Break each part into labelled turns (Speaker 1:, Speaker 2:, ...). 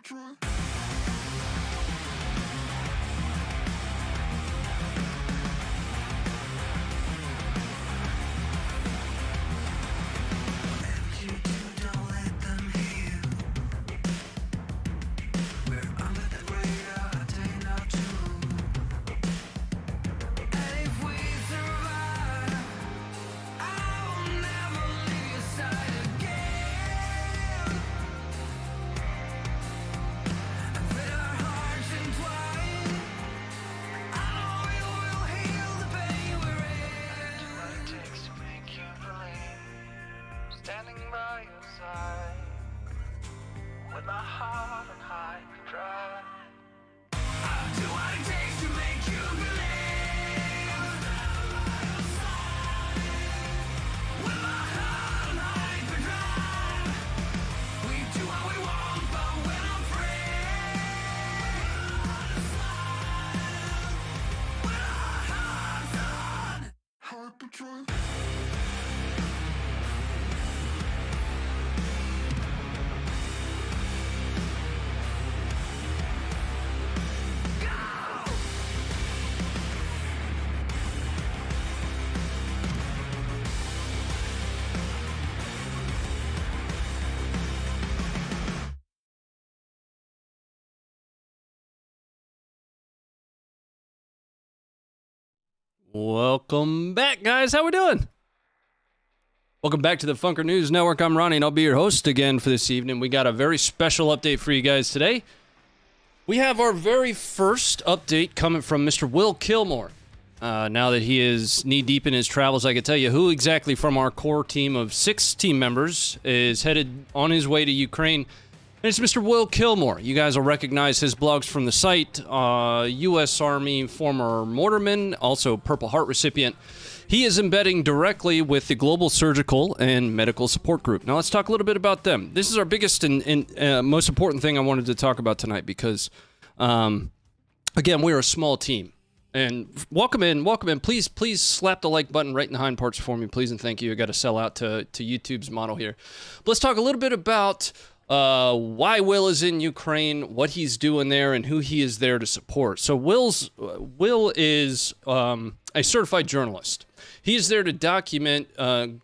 Speaker 1: Patrol.
Speaker 2: Standing by your side, with my heart on hyperdrive. I'll do what it takes to make you believe. With my heart on hyperdrive, we do what we want, but when I'm free, with our hearts on
Speaker 1: Hyperdrive.
Speaker 3: Welcome back, guys. How we doing? Welcome back to the Funker News Network. I'm Ronnie, and I'll be your host again for this evening. We got a very special update for you guys today. We have our very first update coming from Mr. Will Kilmore. Now that he is knee-deep in his travels, I can tell you who exactly from our core team of 6 team members is headed on his way to Ukraine. And it's Mr. Will Killmore. You guys will recognize his blogs from the site. U.S. Army former mortarman, also Purple Heart recipient. He is embedding directly with the Global Surgical and Medical Support Group. Now let's talk a little bit about them. This is our biggest and most important thing I wanted to talk about tonight because, again, we're a small team. And welcome in. Please slap the like button right in the hind parts for me, please, and thank you. I got to sell out to YouTube's model here. But let's talk a little bit about why Will is in Ukraine, what he's doing there, and who he is there to support. So Will is a certified journalist. He is there to document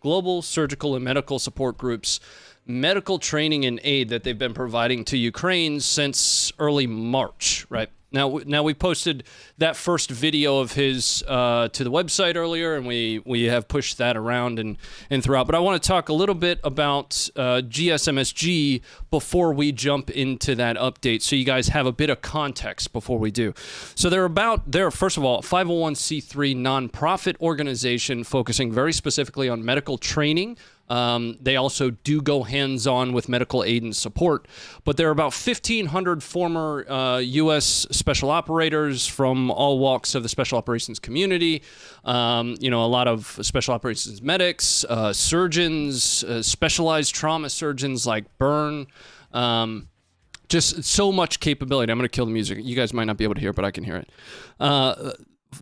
Speaker 3: global surgical and medical support groups' medical training and aid that they've been providing to Ukraine since early March, right? Now we posted that first video of his to the website earlier, and we have pushed that around and throughout. But I want to talk a little bit about GSMSG before we jump into that update, so you guys have a bit of context before we do. So they're first of all a 501c3 nonprofit organization focusing very specifically on medical training. They also do go hands-on with medical aid and support, but there are about 1,500 former U.S. special operators from all walks of the special operations community. A lot of special operations medics, surgeons, specialized trauma surgeons like burn. Just so much capability. I'm going to kill the music. You guys might not be able to hear it, but I can hear it.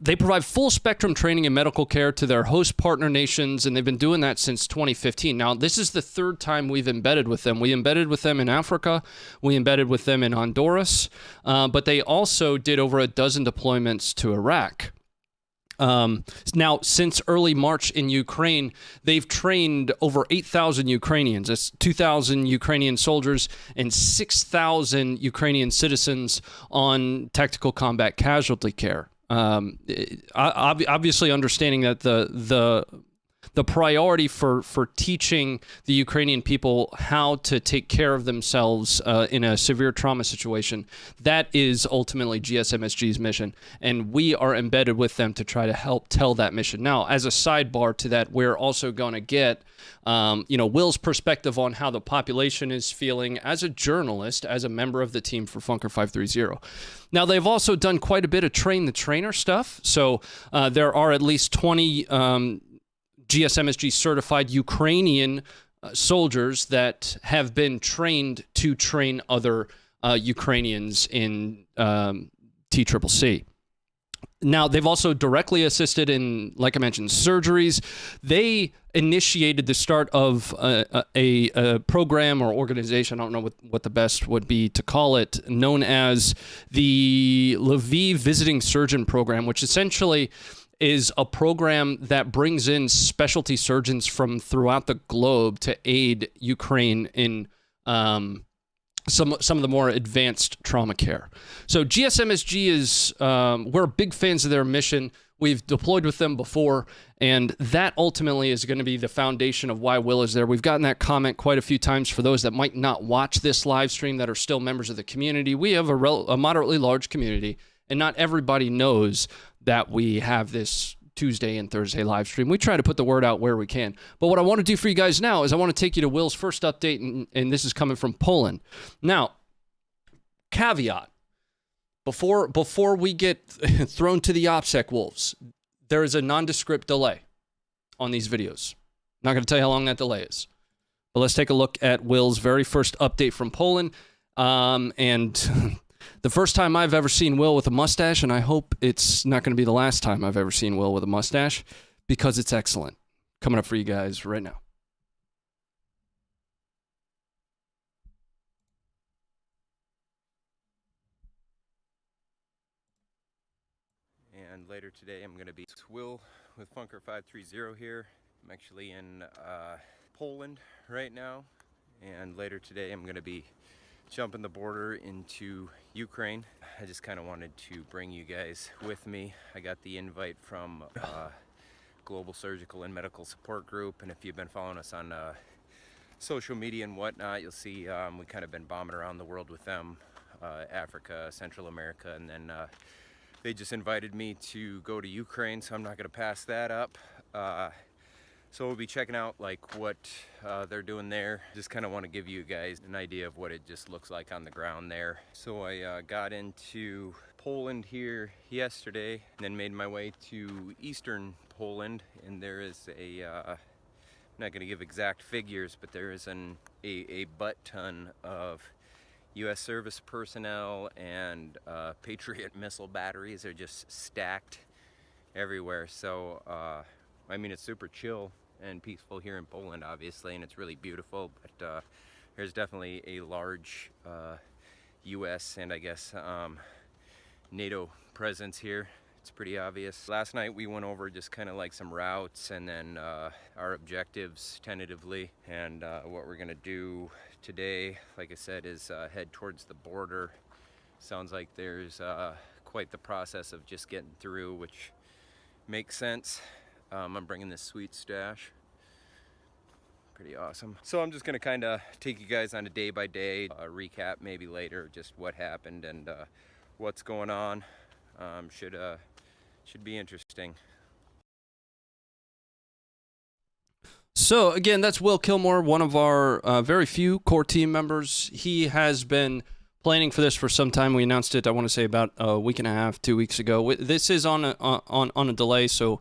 Speaker 3: They provide full spectrum training and medical care to their host partner nations, and they've been doing that since 2015. Now, this is the third time we've embedded with them. We embedded with them in Africa. We embedded with them in Honduras. But they also did over a dozen deployments to Iraq. Now, since early March in Ukraine, they've trained over 8,000 Ukrainians. That's 2,000 Ukrainian soldiers and 6,000 Ukrainian citizens on tactical combat casualty care. Obviously understanding that the priority for teaching the Ukrainian people how to take care of themselves in a severe trauma situation, that is ultimately GSMSG's mission, and we are embedded with them to try to help tell that mission. Now, as a sidebar to that, we're also going to get Will's perspective on how the population is feeling as a journalist, as a member of the team for Funker530. Now, they've also done quite a bit of train-the-trainer stuff. So there are at least 20 GSMSG certified Ukrainian soldiers that have been trained to train other Ukrainians in TCCC. Now, they've also directly assisted in, like I mentioned, surgeries. They initiated the start of a program or organization, I don't know what the best would be to call it, known as the Lviv Visiting Surgeon Program, which essentially is a program that brings in specialty surgeons from throughout the globe to aid Ukraine in some of the more advanced trauma care. So GSMSG is, we're big fans of their mission. We've deployed with them before, and that ultimately is going to be the foundation of why Will is there. We've gotten that comment quite a few times for those that might not watch this live stream that are still members of the community. We have a moderately large community, and not everybody knows that we have this Tuesday and Thursday live stream. We try to put the word out where we can. But what I want to do for you guys now is I want to take you to Will's first update, and this is coming from Poland. Now, caveat, before we get thrown to the OPSEC wolves, there is a nondescript delay on these videos. Not going to tell you how long that delay is. But let's take a look at Will's very first update from Poland. And the first time I've ever seen Will with a mustache, and I hope it's not going to be the last time I've ever seen Will with a mustache, because it's excellent. Coming up for you guys right now.
Speaker 1: And later today I'm going to be Will with Funker530 here. I'm actually in Poland right now, and later today I'm going to be jumping the border into Ukraine. I just kind of wanted to bring you guys with me. I got the invite from Global Surgical and Medical Support Group, and if you've been following us on social media and whatnot, you'll see we kind of been bombing around the world with them, Africa, Central America, and then they just invited me to go to Ukraine, so I'm not going to pass that up. So we'll be checking out like what they're doing there. Just kind of want to give you guys an idea of what it just looks like on the ground there. So I got into Poland here yesterday and then made my way to eastern Poland, and there is a I'm not going to give exact figures, but there is a butt ton of U.S. service personnel, and Patriot missile batteries are just stacked everywhere. So I mean, it's super chill and peaceful here in Poland, obviously, and it's really beautiful, but there's definitely a large U.S. and I guess NATO presence here. It's pretty obvious. Last night we went over just kind of like some routes and then our objectives tentatively, and what we're gonna do today, like I said, is head towards the border. Sounds like there's quite the process of just getting through, which makes sense. I'm bringing this sweet stash. Pretty awesome. So I'm just gonna kind of take you guys on a day-by-day recap, maybe later, just what happened and what's going on. Should be interesting.
Speaker 3: So again, that's Will Kilmore, one of our very few core team members. He has been planning for this for some time. We announced it, I want to say, about a week and a half, 2 weeks ago. This is on a delay, so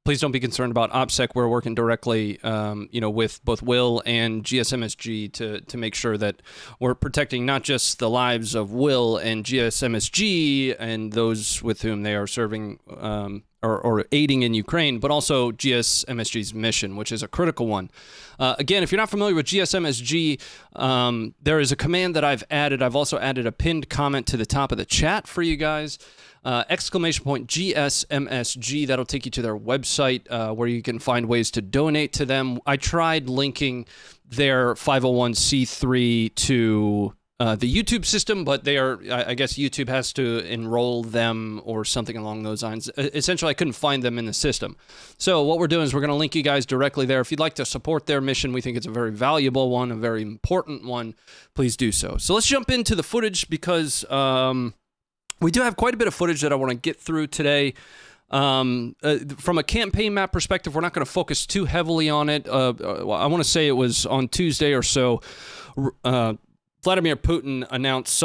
Speaker 3: please don't be concerned about OPSEC. We're working directly, with both Will and GSMSG to make sure that we're protecting not just the lives of Will and GSMSG and those with whom they are serving or aiding in Ukraine, but also GSMSG's mission, which is a critical one. Again, if you're not familiar with GSMSG, there is a command that I've added. I've also added a pinned comment to the top of the chat for you guys. Exclamation point GSMSG. That'll take you to their website where you can find ways to donate to them. I tried linking their 501c3 to the YouTube system, but I guess YouTube has to enroll them or something along those lines. Essentially, I couldn't find them in the system. So what we're doing is we're going to link you guys directly there. If you'd like to support their mission, we think it's a very valuable one, a very important one, please do so. So let's jump into the footage because we do have quite a bit of footage that I want to get through today. From a campaign map perspective, we're not going to focus too heavily on it. I want to say it was on Tuesday or so. Vladimir Putin announced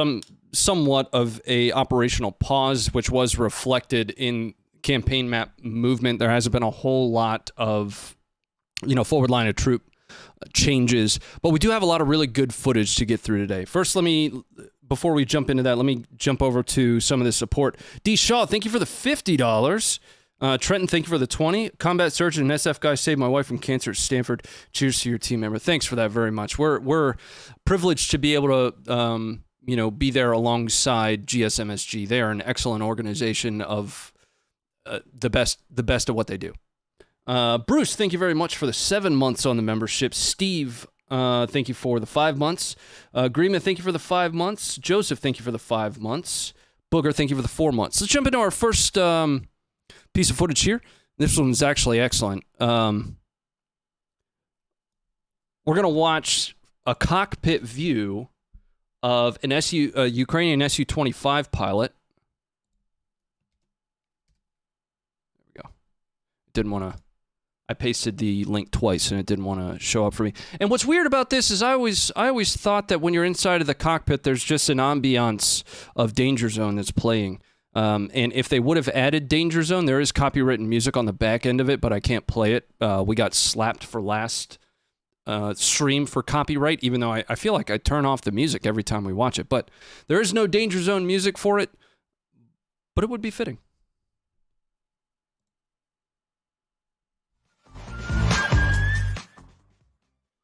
Speaker 3: somewhat of a operational pause, which was reflected in campaign map movement. There hasn't been a whole lot of, forward line of troop changes, but we do have a lot of really good footage to get through today. First, let me before we jump into that, let me jump over to some of the support. D. Shaw, thank you for the $50. Trenton, thank you for the 20. Combat surgeon and SF guy saved my wife from cancer at Stanford. Cheers to your team member. Thanks for that very much. We're privileged to be able to be there alongside GSMSG. They are an excellent organization of the best of what they do. Bruce, thank you very much for the 7 months on the membership. Steve, thank you for the 5 months. Grima, thank you for the 5 months. Joseph, thank you for the 5 months. Booger, thank you for the 4 months. Let's jump into our first piece of footage here. This one's actually excellent. We're going to watch a cockpit view of an Ukrainian Su-25 pilot. There we go. Didn't want to... I pasted the link twice and it didn't want to show up for me. And what's weird about this is I always thought that when you're inside of the cockpit, there's just an ambiance of Danger Zone that's playing. And if they would have added Danger Zone, there is copywritten music on the back end of it, but I can't play it. We got slapped for last stream for copyright, even though I feel like I turn off the music every time we watch it. But there is no Danger Zone music for it, but it would be fitting.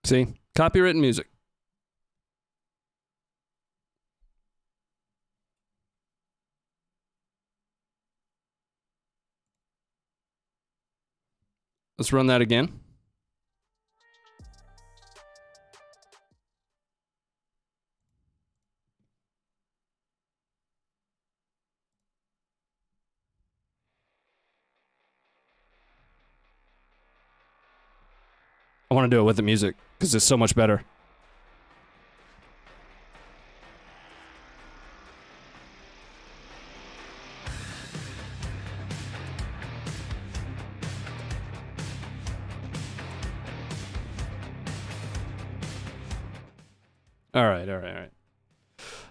Speaker 3: See? Copywritten music. Let's run that again. I want to do it with the music because it's so much better. All right.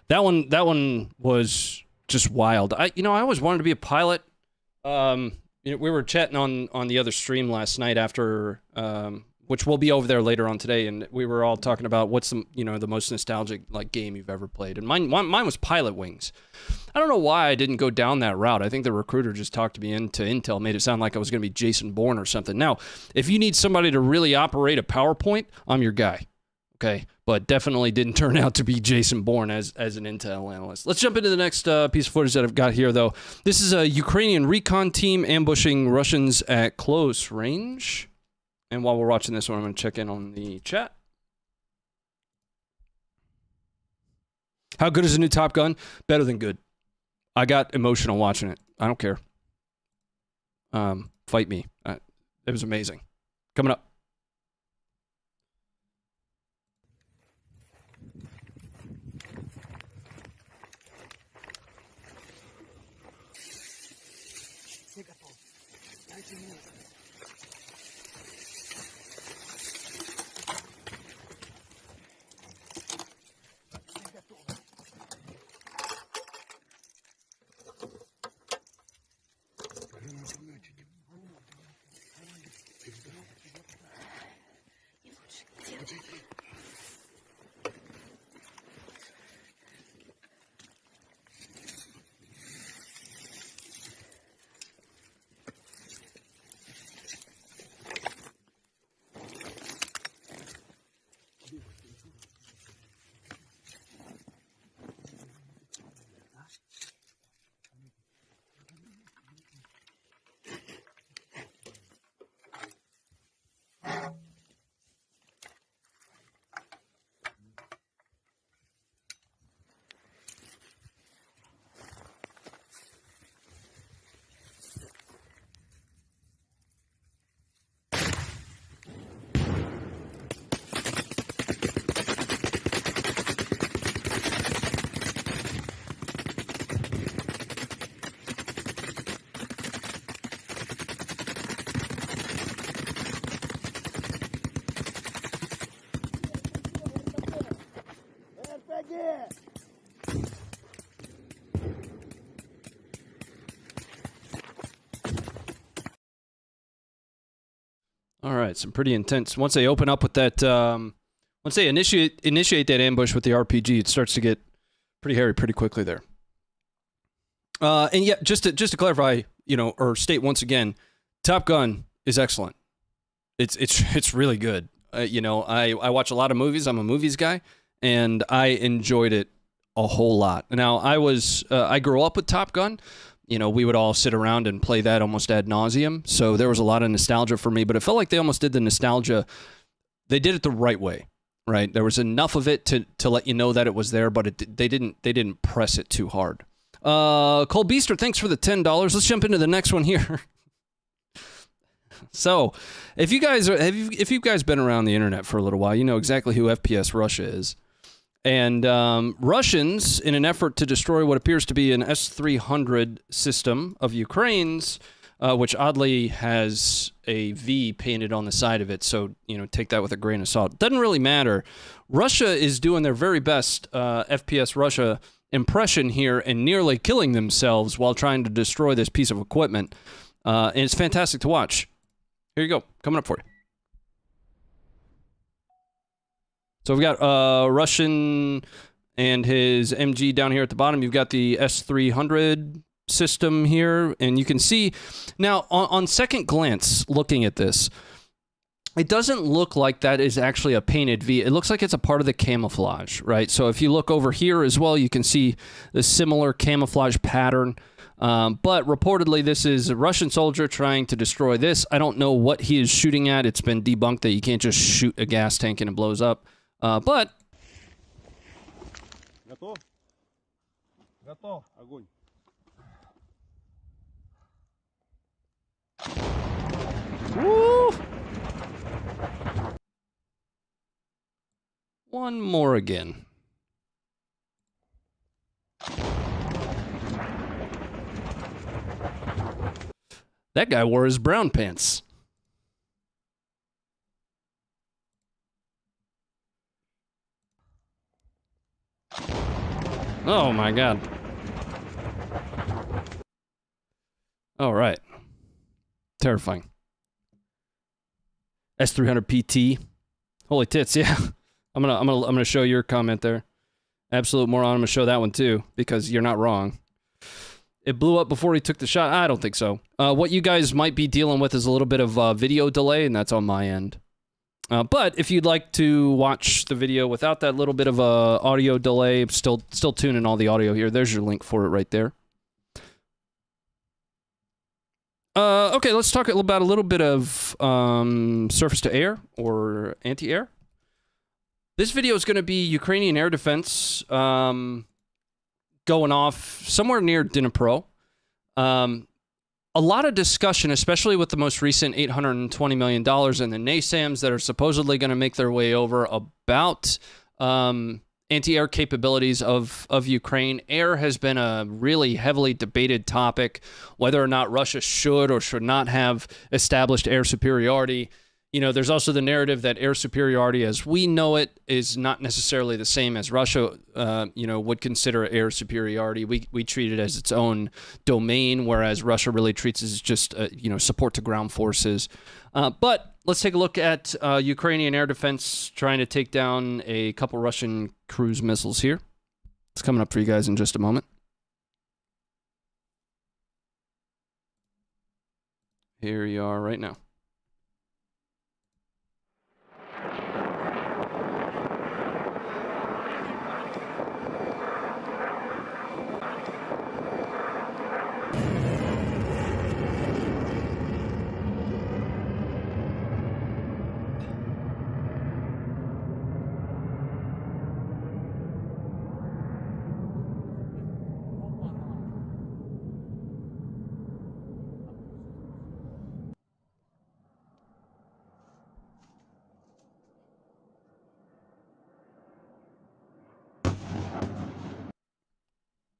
Speaker 3: That one was just wild. I always wanted to be a pilot. We were chatting on the other stream last night after, which will be over there later on today, and we were all talking about what's the most nostalgic game you've ever played, and mine was Pilot Wings. I don't know why I didn't go down that route. I think the recruiter just talked me into Intel, made it sound like I was going to be Jason Bourne or something. Now, if you need somebody to really operate a PowerPoint, I'm your guy. Okay, but definitely didn't turn out to be Jason Bourne as an Intel analyst. Let's jump into the next piece of footage that I've got here, though. This is a Ukrainian recon team ambushing Russians at close range. And while we're watching this one, I'm going to check in on the chat. How good is the new Top Gun? Better than good. I got emotional watching it. I don't care. Fight me. It was amazing. Coming up. All right, some pretty intense. Once they open up with that, once they initiate that ambush with the RPG, it starts to get pretty hairy pretty quickly there. And yeah, just to clarify, or state once again, Top Gun is excellent. It's really good. I watch a lot of movies. I'm a movies guy, and I enjoyed it a whole lot. Now, I grew up with Top Gun. We would all sit around and play that almost ad nauseum. So there was a lot of nostalgia for me, but it felt like they almost did the nostalgia. They did it the right way, right? There was enough of it to let you know that it was there, but they didn't press it too hard. Cole Beaster, thanks for the $10. Let's jump into the next one here. So, if you guys been around the internet for a little while, you know exactly who FPS Russia is. And Russians, in an effort to destroy what appears to be an S-300 system of Ukraine's, which oddly has a V painted on the side of it, so take that with a grain of salt. Doesn't really matter. Russia is doing their very best FPS Russia impression here and nearly killing themselves while trying to destroy this piece of equipment. And it's fantastic to watch. Here you go, coming up for you. So we've got Russian and his MG down here at the bottom. You've got the S-300 system here, and you can see now on second glance looking at this, it doesn't look like that is actually a painted V. It looks like it's a part of the camouflage, right? So if you look over here as well, you can see the similar camouflage pattern. But reportedly, this is a Russian soldier trying to destroy this. I don't know what he is shooting at. It's been debunked that you can't just shoot a gas tank and it blows up. But...
Speaker 4: Готов? Готов. Огонь.
Speaker 3: Woo! One more again. That guy wore his brown pants. Oh my God. All right. Terrifying. S300 PT. Holy tits, yeah. I'm gonna show your comment there. Absolute moron. I'm gonna show that one too because you're not wrong. It blew up before he took the shot. I don't think so. What you guys might be dealing with is a little bit of video delay, and that's on my end. But if you'd like to watch the video without that little bit of audio delay, still tuning all the audio here. There's your link for it right there. Okay, let's talk about a little bit of surface to air or anti-air. This video is going to be Ukrainian air defense going off somewhere near Dnipro. A lot of discussion, especially with the most recent $820 million and the NASAMs that are supposedly going to make their way over about anti-air capabilities of Ukraine. Air has been a really heavily debated topic, whether or not Russia should or should not have established air superiority. There's also the narrative that air superiority as we know it is not necessarily the same as Russia, would consider air superiority. We treat it as its own domain, whereas Russia really treats it as just, support to ground forces. But let's take a look at Ukrainian air defense trying to take down a couple Russian cruise missiles here. It's coming up for you guys in just a moment. Here you are right now.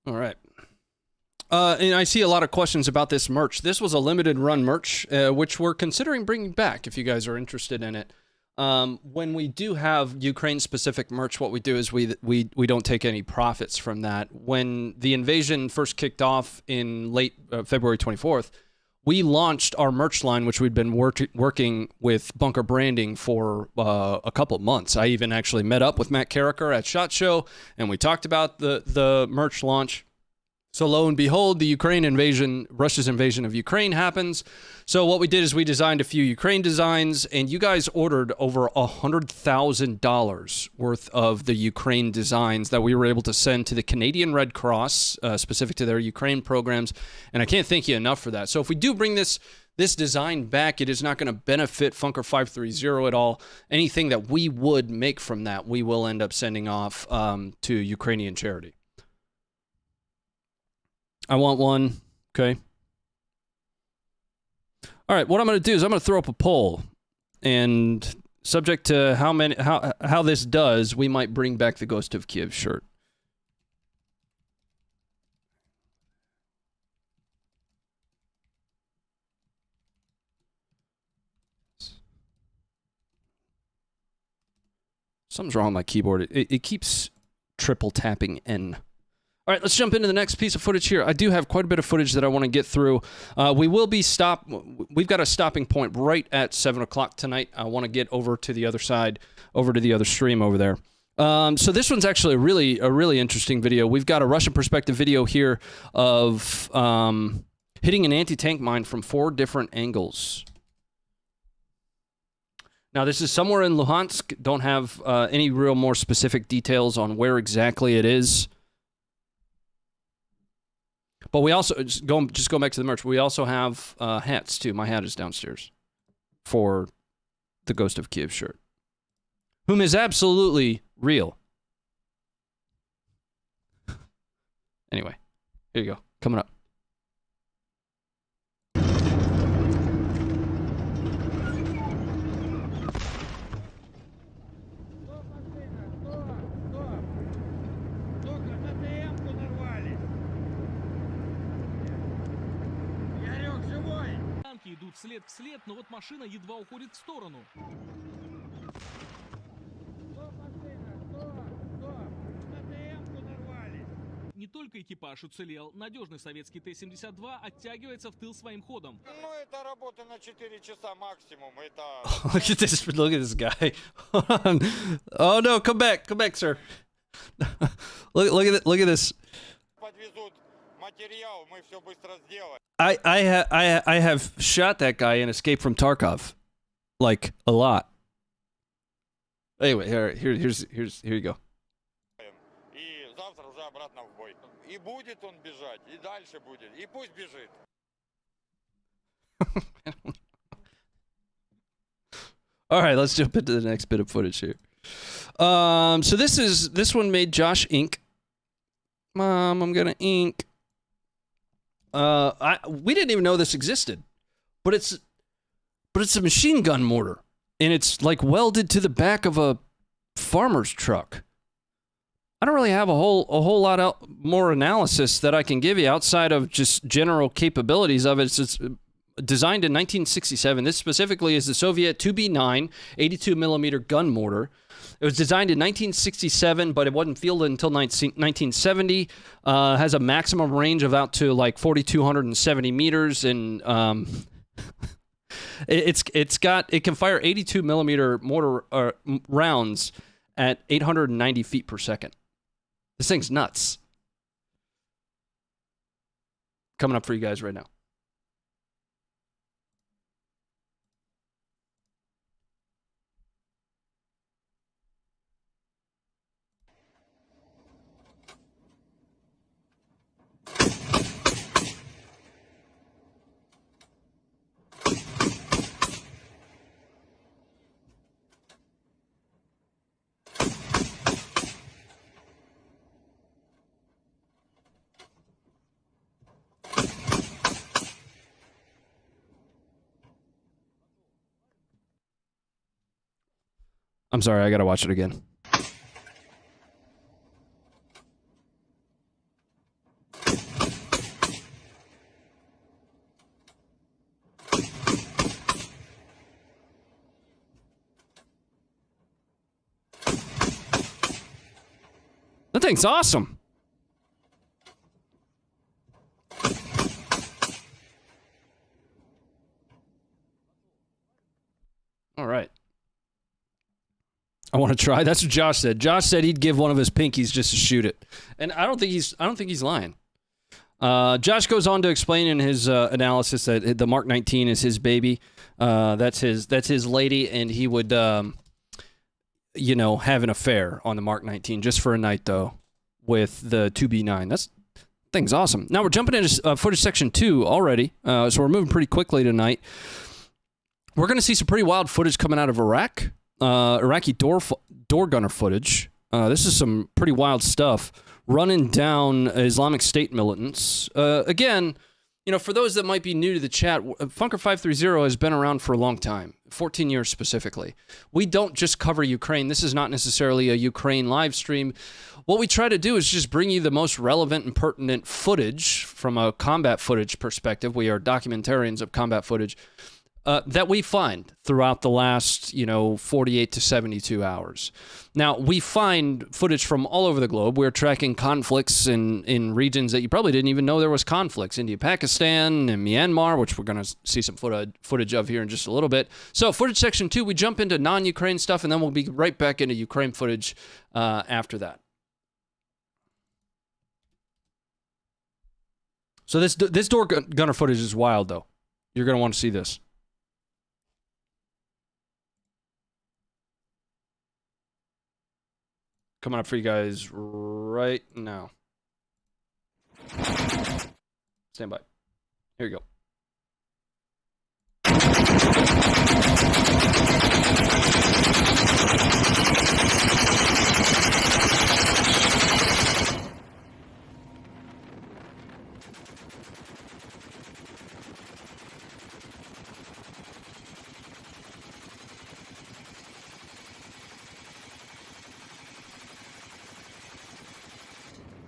Speaker 3: All right. And I see a lot of questions about this merch. This was a limited run merch, which we're considering bringing back if you guys are interested in it. When we do have Ukraine-specific merch, what we do is we don't take any profits from that. When the invasion first kicked off in late February 24th, we launched our merch line, which we'd been working with Bunker Branding for a couple of months. I even actually met up with Matt Carricker at SHOT Show, and we talked about the merch launch. So lo and behold, Russia's invasion of Ukraine happens. So what we did is we designed a few Ukraine designs, and you guys ordered over $100,000 worth of the Ukraine designs that we were able to send to the Canadian Red Cross, specific to their Ukraine programs. And I can't thank you enough for that. So if we do bring this design back, it is not going to benefit Funker530 at all. Anything that we would make from that, we will end up sending off to Ukrainian charity. I want one. Okay. All right. What I'm going to do is I'm going to throw up a poll, and subject to how this does, we might bring back the Ghost of Kiev shirt. Something's wrong with my keyboard. It keeps triple tapping N. All right, let's jump into the next piece of footage here. I do have quite a bit of footage that I want to get through. We've got a stopping point right at 7 o'clock tonight. I want to get over to the other side, over to the other stream over there. So this one's actually a really interesting video. We've got a Russian perspective video here of hitting an anti-tank mine from 4 different angles. Now, this is somewhere in Luhansk. Don't have any real more specific details on where exactly it is. But we also, just go back to the merch, we also have hats, too. My hat is downstairs for the Ghost of Kiev shirt, whom is absolutely real. Anyway, here you go. Coming up.
Speaker 5: Идут след в след, но вот машина едва уходит в сторону. Не только экипаж уцелел, надежный советский Т-72 оттягивается в тыл своим ходом.
Speaker 6: Ну, это работа на 4 часа максимум. Это...
Speaker 3: Look at this guy. Oh no, come back, sir. Look at this.
Speaker 6: Подвезут материал, мы все быстро сделаем.
Speaker 3: I have shot that guy and escaped from Tarkov, like a lot. Anyway, here you go.
Speaker 6: И завтра уже обратно в бой. И будет он бежать, и дальше будет, и пусть бежит.
Speaker 3: All right, let's jump into the next bit of footage here. So this one made Josh ink. Mom, I'm gonna ink. We didn't even know this existed, but it's a machine gun mortar, and it's like welded to the back of a farmer's truck. I don't really have a whole lot more analysis that I can give you outside of just general capabilities of it. It's designed in 1967. This specifically is the Soviet 2B9 82 millimeter gun mortar. It was designed in 1967, but it wasn't fielded until 1970. Has a maximum range of out to like 4,270 meters, and it can fire 82 millimeter mortar rounds at 890 feet per second. This thing's nuts. Coming up for you guys right now. I'm sorry, I gotta watch it again. That thing's awesome. want to try. That's what Josh said. Josh said he'd give one of his pinkies just to shoot it, and I don't think he's lying. Josh goes on to explain in his analysis that the Mark 19 is his baby. That's his lady, and he would, have an affair on the Mark 19 just for a night though, with the 2B9. That's thing's awesome. Now we're jumping into footage section 2 already, so we're moving pretty quickly tonight. We're going to see some pretty wild footage coming out of Iraq. Iraqi door gunner footage. This is some pretty wild stuff. Running down Islamic State militants. Again, for those that might be new to the chat, Funker530 has been around for a long time, 14 years specifically. We don't just cover Ukraine. This is not necessarily a Ukraine live stream. What we try to do is just bring you the most relevant and pertinent footage from a combat footage perspective. We are documentarians of combat footage. That we find throughout the last, 48 to 72 hours. Now, we find footage from all over the globe. We're tracking conflicts in regions that you probably didn't even know there was conflicts. India, Pakistan, and Myanmar, which we're going to see some footage of here in just a little bit. So, footage section 2, we jump into non-Ukraine stuff, and then we'll be right back into Ukraine footage after that. So, this door gunner footage is wild, though. You're going to want to see this. Coming up for you guys right now. Stand by. Here you go.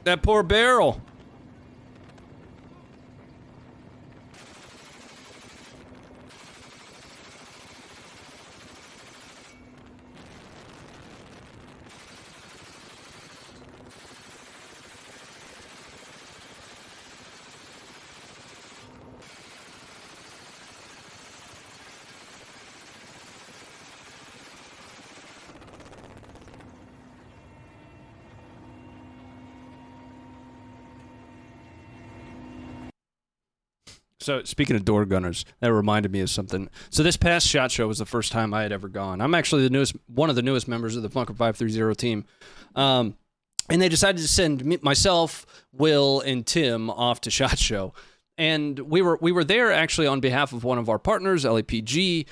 Speaker 3: That poor barrel. So speaking of door gunners, that reminded me of something. So this past SHOT Show was the first time I had ever gone. I'm actually one of the newest members of the Funker530 team. And they decided to send myself, Will, and Tim off to SHOT Show. And we were there actually on behalf of one of our partners, LAPG,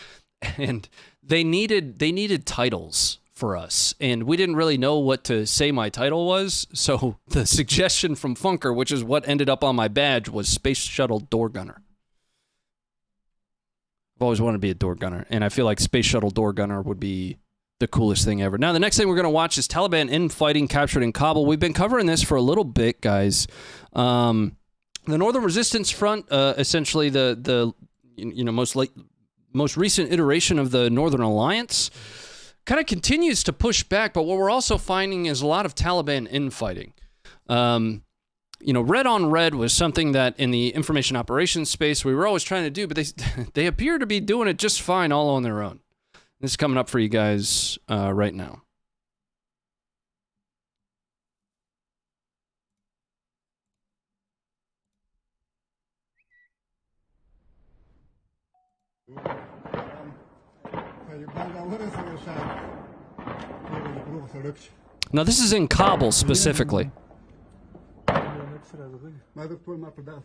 Speaker 3: and they needed titles for us. And we didn't really know what to say my title was. So the suggestion from Funker, which is what ended up on my badge, was Space Shuttle Door Gunner. I've always wanted to be a door gunner, and I feel like Space Shuttle Door Gunner would be the coolest thing ever. Now, the next thing we're going to watch is Taliban infighting captured in Kabul. We've been covering this for a little bit, guys. The Northern Resistance Front, essentially the most recent iteration of the Northern Alliance, kind of continues to push back, but what we're also finding is a lot of Taliban infighting. Red on red was something that in the information operations space we were always trying to do, but they appear to be doing it just fine all on their own. This is coming up for you guys right now. Now, this is in Kabul specifically.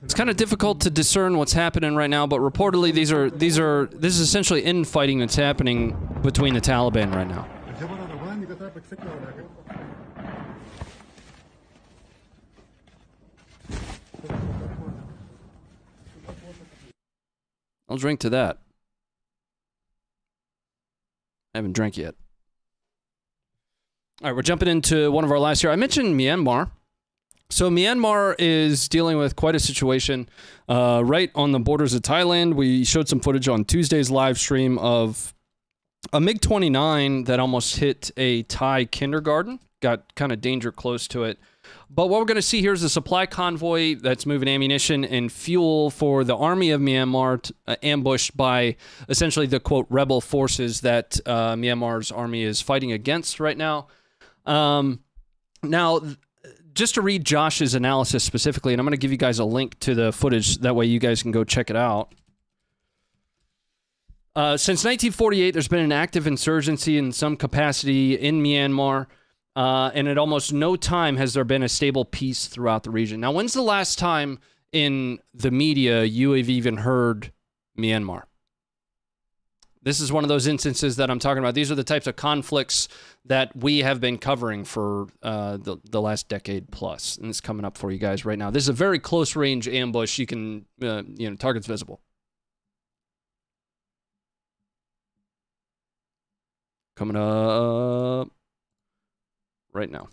Speaker 3: It's kind of difficult to discern what's happening right now, but reportedly this is essentially infighting that's happening between the Taliban right now. I'll drink to that. I haven't drank yet. All right, we're jumping into one of our lives here. I mentioned Myanmar. So Myanmar is dealing with quite a situation right on the borders of Thailand. We showed some footage on Tuesday's live stream of a MiG-29 that almost hit a Thai kindergarten, got kind of danger close to it. But what we're going to see here is a supply convoy that's moving ammunition and fuel for the army of Myanmar, ambushed by essentially the, quote, rebel forces that Myanmar's army is fighting against right now. Now, just to read Josh's analysis specifically, and I'm going to give you guys a link to the footage, that way you guys can go check it out. Since 1948, there's been an active insurgency in some capacity in Myanmar, and at almost no time has there been a stable peace throughout the region. Now, when's the last time in the media you have even heard Myanmar? This is one of those instances that I'm talking about. These are the types of conflicts that we have been covering for the last decade plus, and it's coming up for you guys right now. This is a very close-range ambush. You can, target's visible. Coming up right now.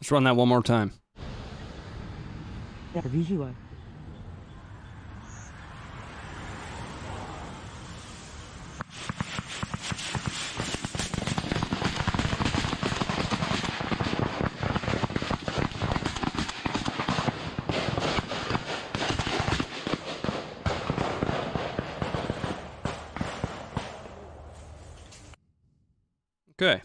Speaker 3: Let's run that one more time. Okay.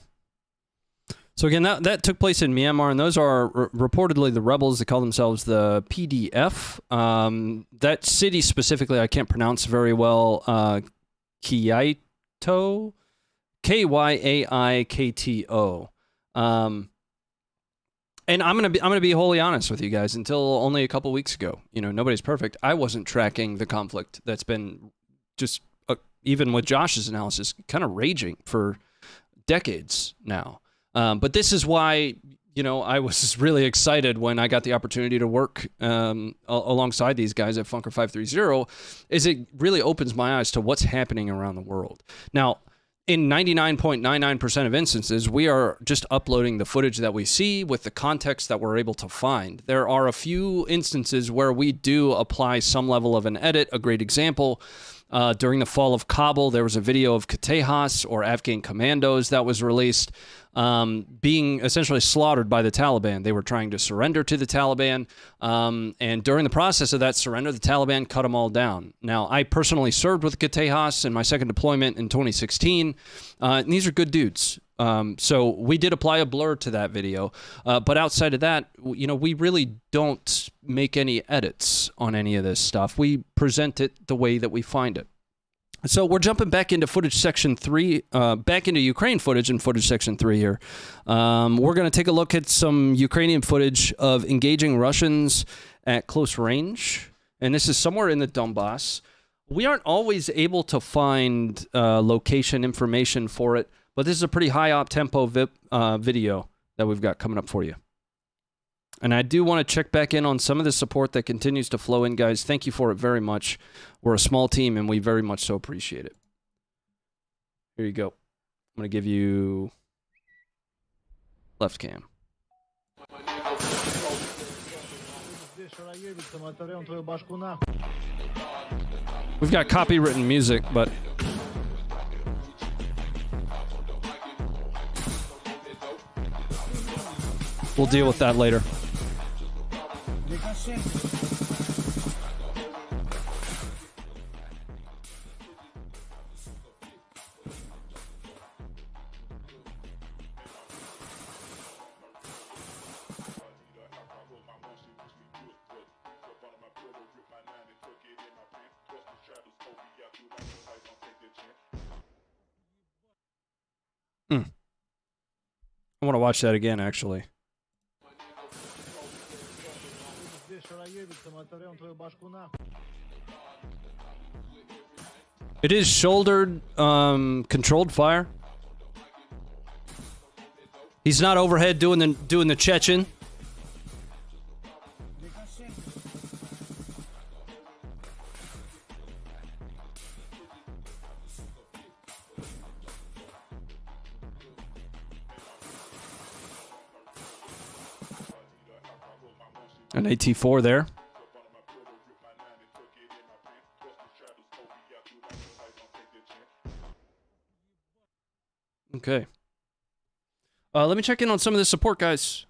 Speaker 3: So again, that took place in Myanmar, and those are reportedly the rebels that call themselves the PDF. That city specifically, I can't pronounce very well. Kyaikto, Kyaikto. And I'm gonna be wholly honest with you guys. Until only a couple weeks ago, nobody's perfect. I wasn't tracking the conflict that's been just even with Josh's analysis, kind of raging for decades now. But this is why, I was really excited when I got the opportunity to work alongside these guys at Funker530, is it really opens my eyes to what's happening around the world. Now, in 99.99% of instances, we are just uploading the footage that we see with the context that we're able to find. There are a few instances where we do apply some level of an edit. A great example, during the fall of Kabul, there was a video of Katejas, or Afghan commandos, that was released, being essentially slaughtered by the Taliban. They were trying to surrender to the Taliban, and during the process of that surrender, the Taliban cut them all down. Now, I personally served with Katejas in my second deployment in 2016, and these are good dudes. So we did apply a blur to that video, but outside of that, we really don't make any edits on any of this stuff. We present it the way that we find it. So we're jumping back into footage section 3, back into Ukraine footage in footage section 3 here. We're going to take a look at some Ukrainian footage of engaging Russians at close range, and this is somewhere in the Donbass. We aren't always able to find location information for it, but this is a pretty high op-tempo video that we've got coming up for you. And I do want to check back in on some of the support that continues to flow in, guys. Thank you for it very much. We're a small team, and we very much so appreciate it. Here you go. I'm going to give you left cam. We've got copywritten music, but we'll deal with that later. I want to watch that again, actually. It is shouldered, controlled fire. He's not overhead doing the Chechen. An AT-4 there. Okay. Let me check in on some of the support, guys.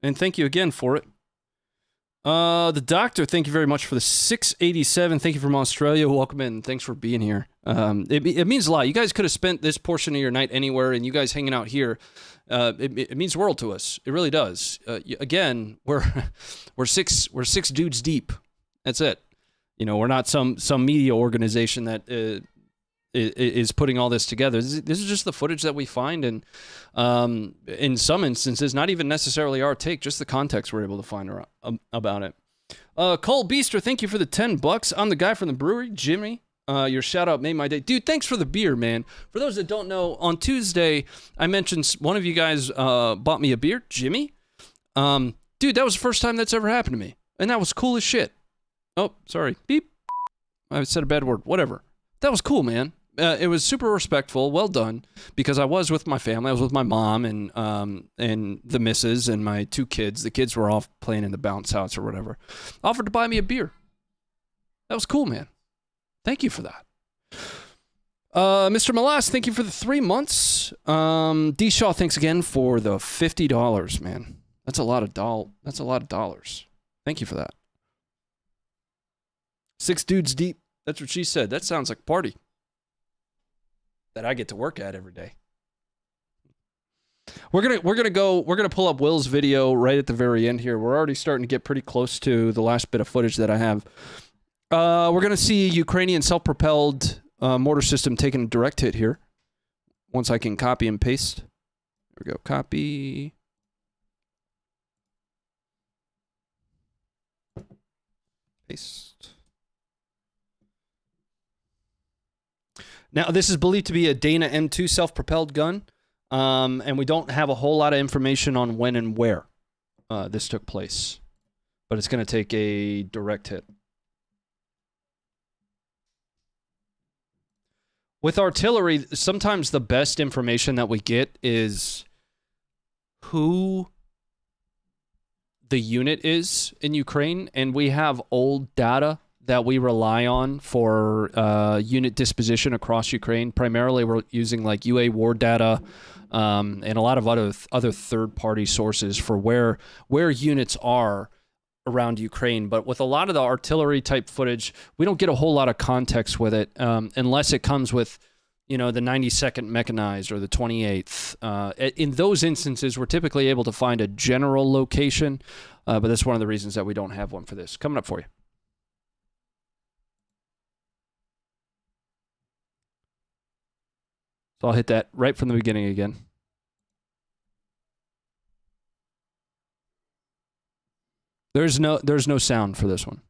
Speaker 3: And thank you again for it. The doctor, thank you very much for the 687. Thank you from Australia. Welcome in. Thanks for being here. It means a lot. You guys could have spent this portion of your night anywhere, and you guys hanging out here, it means the world to us. It really does. Again, we're six dudes deep. That's it. You know, we're not some media organization that is putting all this together. This is just the footage that we find, and in some instances, not even necessarily our take, just the context we're able to find about it. Cole Beaster, thank you for the $10. I'm the guy from the brewery, Jimmy. Your shout out made my day. Dude, thanks for the beer, man. For those that don't know, on Tuesday, I mentioned one of you guys bought me a beer, Jimmy. Dude, that was the first time that's ever happened to me, and that was cool as shit. Oh, sorry. Beep. I said a bad word. Whatever. That was cool, man. It was super respectful, well done, because I was with my family. I was with my mom and the missus and my 2 kids. The kids were off playing in the bounce house or whatever. Offered to buy me a beer. That was cool, man. Thank you for that. Mr. Malas, thank you for the 3 months. D. Shaw, thanks again for the $50, man. That's a lot of dollars. Thank you for that. 6 dudes deep. That's what she said. That sounds like a party that I get to work at every day. We're gonna pull up Will's video right at the very end here. We're already starting to get pretty close to the last bit of footage that I have. We're gonna see Ukrainian self-propelled mortar system taking a direct hit here. Once I can copy and paste. There we go. Copy. Paste. Now, this is believed to be a Dana M2 self-propelled gun, and we don't have a whole lot of information on when and where this took place, but it's going to take a direct hit. With artillery, sometimes the best information that we get is who the unit is in Ukraine, and we have old data that we rely on for unit disposition across Ukraine. Primarily, we're using like UA war data and a lot of other third-party sources for where units are around Ukraine. But with a lot of the artillery-type footage, we don't get a whole lot of context with it unless it comes with, you know, the 92nd Mechanized or the 28th. In those instances, we're typically able to find a general location, but that's one of the reasons that we don't have one for this. Coming up for you. So I'll hit that right from the beginning again. There's no sound for this one.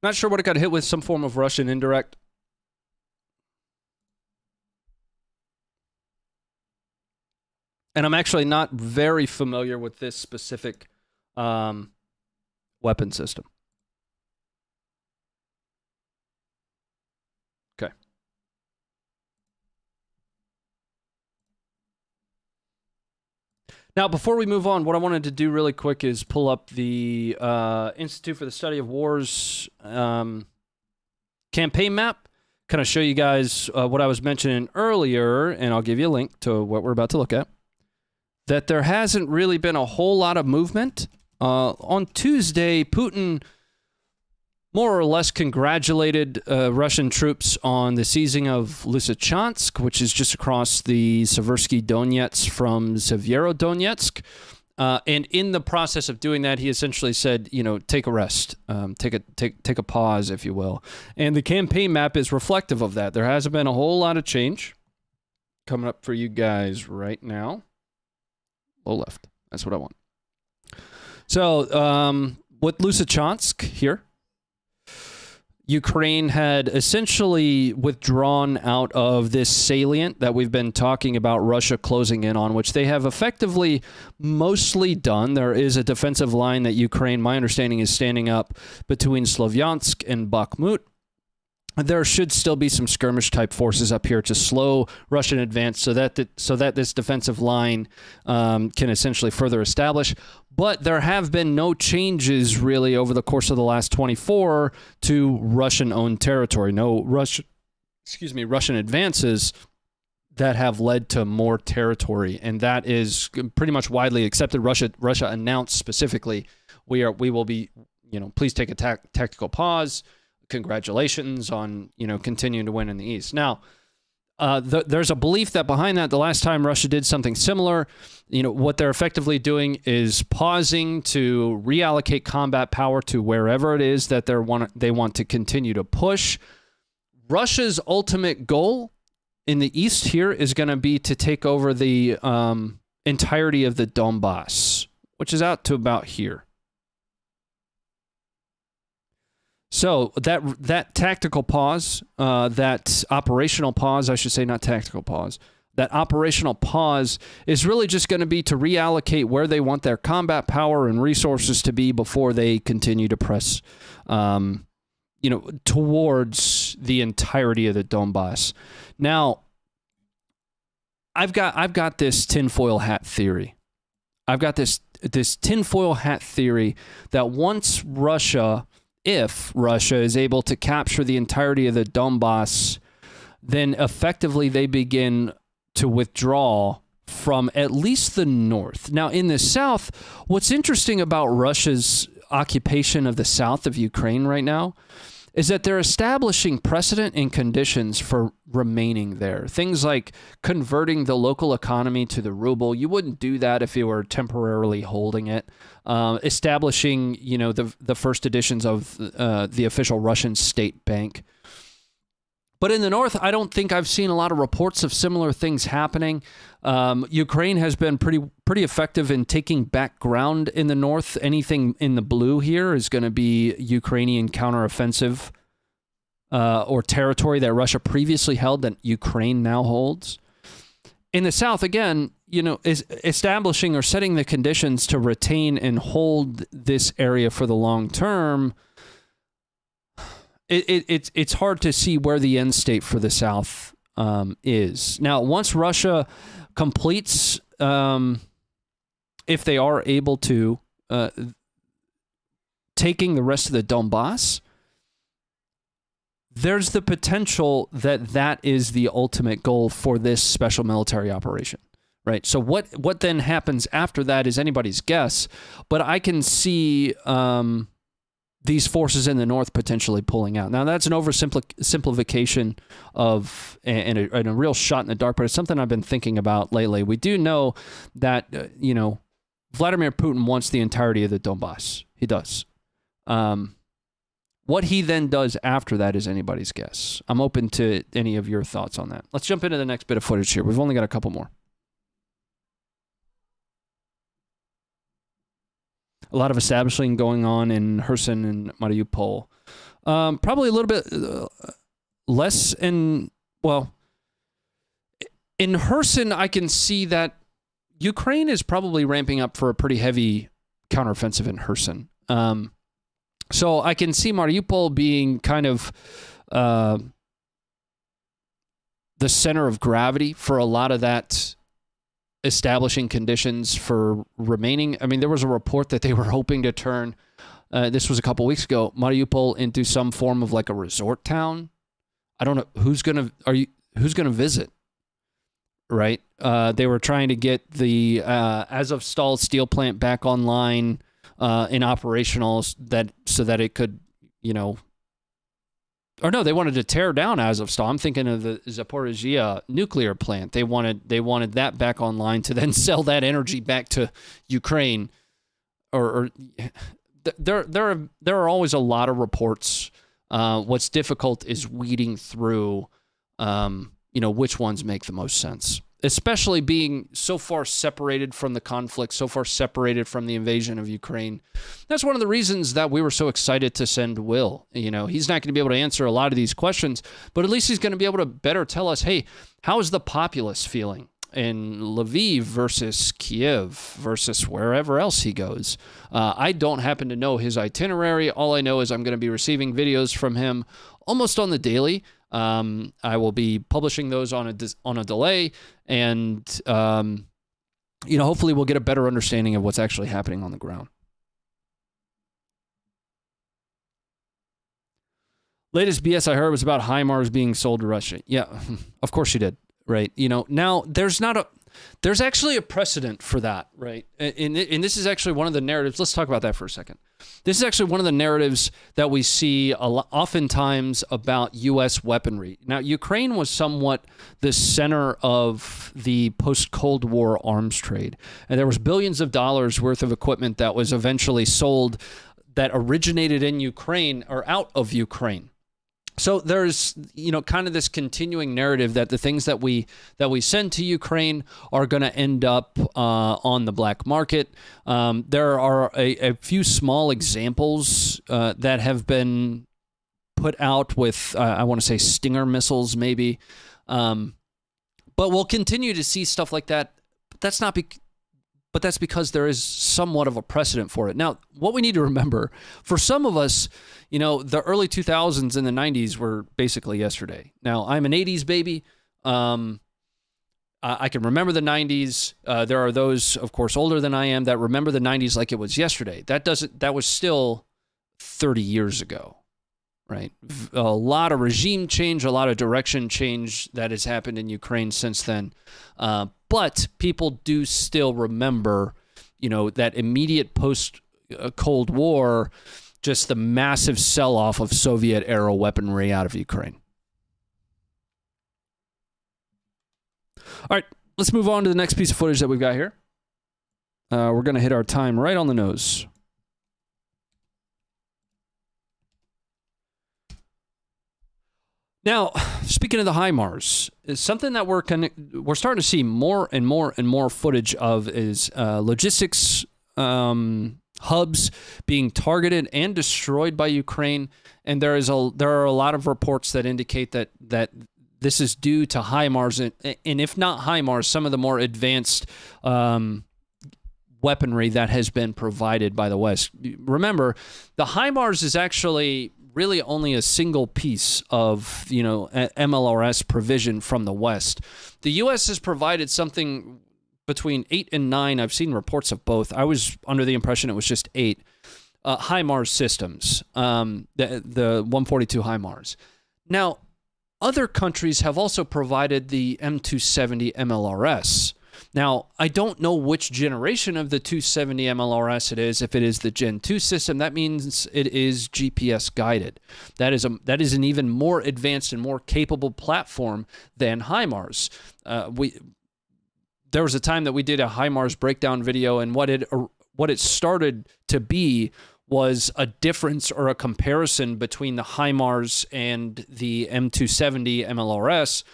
Speaker 3: Not sure what it got hit with, some form of Russian indirect. And I'm actually not very familiar with this specific weapon system. Okay. Now, before we move on, what I wanted to do really quick is pull up the Institute for the Study of Wars campaign map, kind of show you guys what I was mentioning earlier, and I'll give you a link to what we're about to look at, that there hasn't really been a whole lot of movement. On Tuesday, Putin more or less congratulated Russian troops on the seizing of Lysychansk, which is just across the Seversky Donetsk from Severodonetsk. And in the process of doing that, he essentially said, you know, take a rest, take a pause, if you will. And the campaign map is reflective of that. There hasn't been a whole lot of change coming up for you guys right now. Low left. That's what I want. So, with Lysychansk here, Ukraine had essentially withdrawn out of this salient that we've been talking about Russia closing in on, which they have effectively mostly done. There is a defensive line that Ukraine, my understanding, is standing up between Slovyansk and Bakhmut. there should still be some skirmish type forces up here to slow Russian advance so that this defensive line can essentially further establish. But there have been no changes really over the course of the last 24 to Russian-owned territory. No Russian advances that have led to more territory, and that is pretty much widely accepted. Russia announced specifically, we will be, please take a tactical pause. Congratulations on, continuing to win in the East. Now, there's a belief that behind that, the last time Russia did something similar, what they're effectively doing is pausing to reallocate combat power to wherever it is that they want to continue to push. Russia's ultimate goal in the East here is going to be to take over the entirety of the Donbass, which is out to about here. So that tactical pause, that operational pause, I should say, not tactical pause, that operational pause is really just going to be to reallocate where they want their combat power and resources to be before they continue to press, towards the entirety of the Donbass. Now, I've got this tinfoil hat theory. I've got this tinfoil hat theory that once if Russia is able to capture the entirety of the Donbass, then effectively they begin to withdraw from at least the north. Now, in the south, what's interesting about Russia's occupation of the south of Ukraine right now is that they're establishing precedent and conditions for remaining there. Things like converting the local economy to the ruble. You wouldn't do that if you were temporarily holding it. Establishing, the first editions of the official Russian state bank. But in the north, I don't think I've seen a lot of reports of similar things happening. Ukraine has been pretty effective in taking back ground in the north. Anything in the blue here is going to be Ukrainian counteroffensive or territory that Russia previously held that Ukraine now holds. In the south, again, is establishing or setting the conditions to retain and hold this area for the long term. It's hard to see where the end state for the South is. Now, once Russia completes, if they are able to, taking the rest of the Donbass, there's the potential that is the ultimate goal for this special military operation, right? So what then happens after that is anybody's guess, but I can see these forces in the north potentially pulling out. Now, that's an oversimplification of and a real shot in the dark, but it's something I've been thinking about lately. We do know that, Vladimir Putin wants the entirety of the Donbass. He does. What he then does after that is anybody's guess. I'm open to any of your thoughts on that. Let's jump into the next bit of footage here. We've only got a couple more. A lot of establishing going on in Kherson and Mariupol. Probably a little bit less in Kherson, I can see that Ukraine is probably ramping up for a pretty heavy counteroffensive in Kherson. So I can see Mariupol being kind of the center of gravity for a lot of that establishing conditions for remaining. I mean, there was a report that they were hoping to turn, this was a couple weeks ago, Mariupol into some form of like a resort town. I don't know who's going to visit, right? They were trying to get the Azovstal steel plant back online in operational so that it could, or no, they wanted to tear down Azovstal. I'm thinking of the Zaporizhia nuclear plant. They wanted that back online to then sell that energy back to Ukraine. There are always a lot of reports. What's difficult is weeding through, which ones make the most sense. Especially being so far separated from the conflict, so far separated from the invasion of Ukraine. That's one of the reasons that we were so excited to send Will. He's not going to be able to answer a lot of these questions, but at least he's going to be able to better tell us, hey, how is the populace feeling in Lviv versus Kiev versus wherever else he goes? I don't happen to know his itinerary. All I know is I'm going to be receiving videos from him almost on the daily. I will be publishing those on a delay, and hopefully we'll get a better understanding of what's actually happening on the ground. Latest BS I heard was about HIMARS being sold to Russia. Yeah, of course you did, right? Now there's actually a precedent for that, right? And this is actually one of the narratives. Let's talk about that for a second. This is actually one of the narratives that we see oftentimes about U.S. weaponry. Now, Ukraine was somewhat the center of the post-Cold War arms trade, and there was billions of dollars worth of equipment that was eventually sold that originated in Ukraine or out of Ukraine. So there's, kind of this continuing narrative that the things that we send to Ukraine are going to end up on the black market. There are a few small examples that have been put out with, I want to say, Stinger missiles, maybe. But we'll continue to see stuff like that. But that's because there is somewhat of a precedent for it. Now, what we need to remember, for some of us, the early 2000s and the 90s were basically yesterday. Now, I'm an 80s baby. I can remember the 90s. There are those, of course, older than I am that remember the 90s like it was yesterday. That was still 30 years ago, right? A lot of regime change, a lot of direction change that has happened in Ukraine since then. But people do still remember, that immediate post-Cold War, just the massive sell-off of Soviet-era weaponry out of Ukraine. All right, let's move on to the next piece of footage that we've got here. We're going to hit our time right on the nose. Now, speaking of the HIMARS, is something that we're starting to see more and more and more footage of is logistics hubs being targeted and destroyed by Ukraine, and there are a lot of reports that indicate that this is due to HIMARS, and if not HIMARS, some of the more advanced weaponry that has been provided by the West. Remember, the HIMARS is actually really only a single piece of, MLRS provision from the West. The U.S. has provided something between 8 and 9. I've seen reports of both. I was under the impression it was just 8 HIMARS systems, the 142 HIMARS. Now, other countries have also provided the M270 MLRS. Now, I don't know which generation of the 270 MLRS it is. If it is the Gen 2 system, that means it is GPS guided. That is an even more advanced and more capable platform than HIMARS. There was a time that we did a HIMARS breakdown video, and what it started to be was a difference or a comparison between the HIMARS and the M270 MLRS.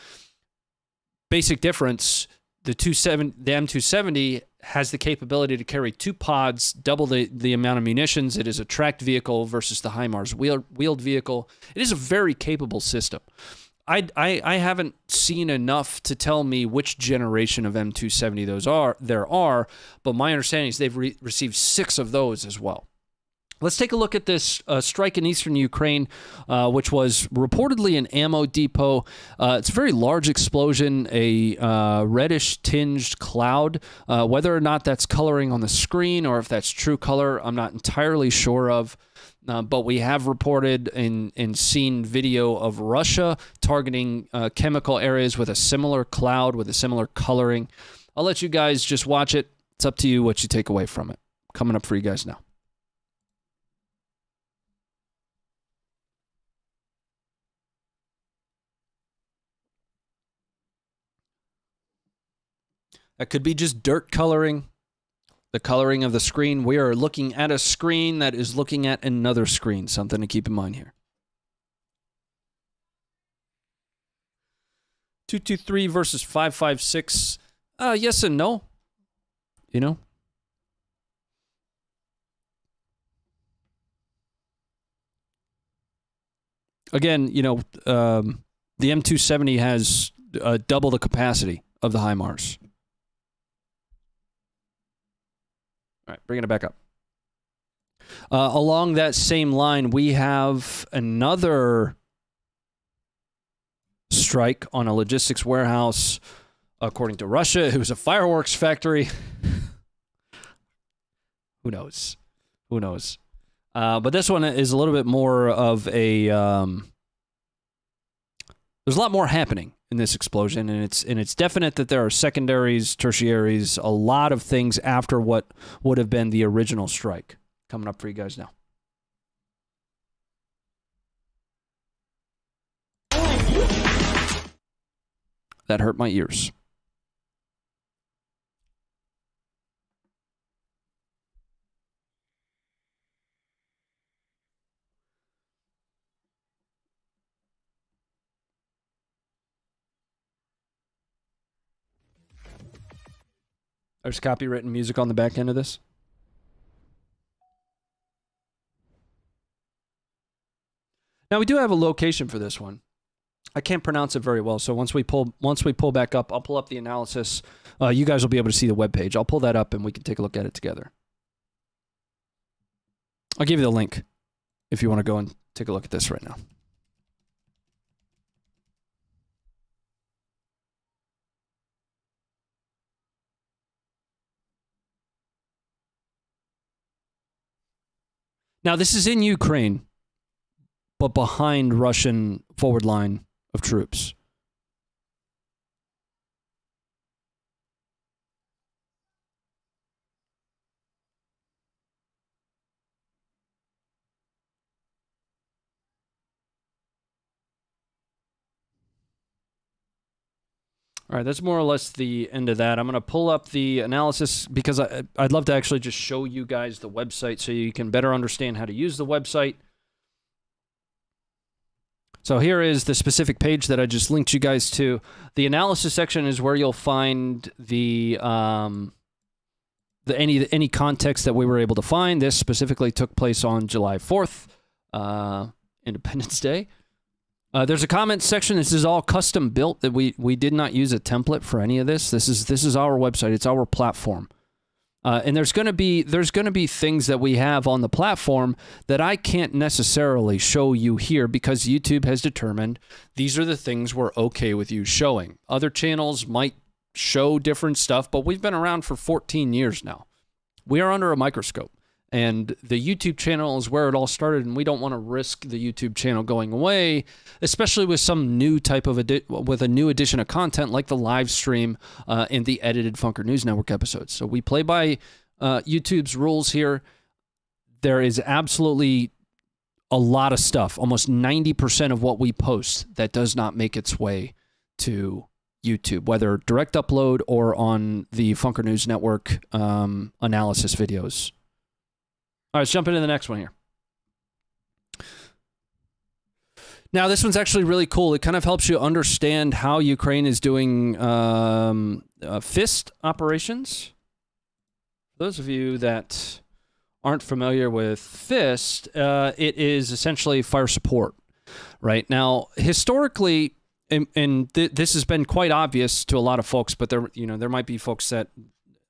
Speaker 3: Basic difference. The M270 has the capability to carry 2 pods, double the amount of munitions. It is a tracked vehicle versus the HIMARS wheeled vehicle. It is a very capable system. I haven't seen enough to tell me which generation of M270 there are, but my understanding is they've received 6 of those as well. Let's take a look at this strike in eastern Ukraine, which was reportedly an ammo depot. It's a very large explosion, a reddish-tinged cloud. Whether or not that's coloring on the screen or if that's true color, I'm not entirely sure of. But we have reported and seen video of Russia targeting chemical areas with a similar cloud, with a similar coloring. I'll let you guys just watch it. It's up to you what you take away from it. Coming up for you guys now. That could be just dirt coloring, the coloring of the screen. We are looking at a screen that is looking at another screen. Something to keep in mind here. 223 versus 556. Yes and no. Again, the M270 has double the capacity of the HIMARS. All right, bringing it back up. Along that same line, we have another strike on a logistics warehouse. According to Russia, it was a fireworks factory. Who knows? Who knows? But this one is a little bit more of a... there's a lot more happening in this explosion, and it's definite that there are secondaries, tertiaries, a lot of things after what would have been the original strike. Coming up for you guys now. That hurt my ears. There's copywritten music on the back end of this. Now we do have a location for this one. I can't pronounce it very well, so once we pull back up, I'll pull up the analysis. You guys will be able to see the webpage. I'll pull that up and we can take a look at it together. I'll give you the link if you want to go and take a look at this right now. Now, this is in Ukraine, but behind Russian forward line of troops. All right, that's more or less the end of that. I'm going to pull up the analysis because I'd love to actually just show you guys the website so you can better understand how to use the website. So here is the specific page that I just linked you guys to. The analysis section is where you'll find the any context that we were able to find. This specifically took place on July 4th, Independence Day. There's a comment section. This is all custom built. That we did not use a template for any of this. This is our website. It's our platform. And there's gonna be things that we have on the platform that I can't necessarily show you here because YouTube has determined these are the things we're okay with you showing. Other channels might show different stuff, but we've been around for 14 years now. We are under a microscope. And the YouTube channel is where it all started, and we don't want to risk the YouTube channel going away, especially with some new type of with a new edition of content like the live stream and the edited Funker News Network episodes. So we play by YouTube's rules here. There is absolutely a lot of stuff, almost 90% of what we post that does not make its way to YouTube, whether direct upload or on the Funker News Network analysis videos. All right, let's jump into the next one here. Now, this one's actually really cool. It kind of helps you understand how Ukraine is doing fist operations. For those of you that aren't familiar with fist, it is essentially fire support. Right now, historically, and this has been quite obvious to a lot of folks, but there might be folks that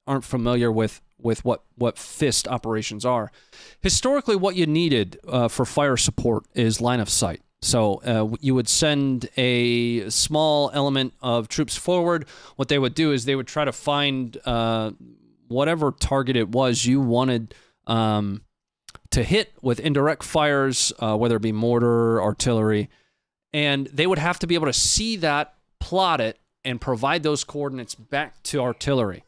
Speaker 3: aren't familiar with what fist operations are. Historically, what you needed for fire support is line of sight. So you would send a small element of troops forward. What they would do is they would try to find whatever target it was you wanted to hit with indirect fires, whether it be mortar, artillery, and they would have to be able to see that, plot it, and provide those coordinates back to artillery.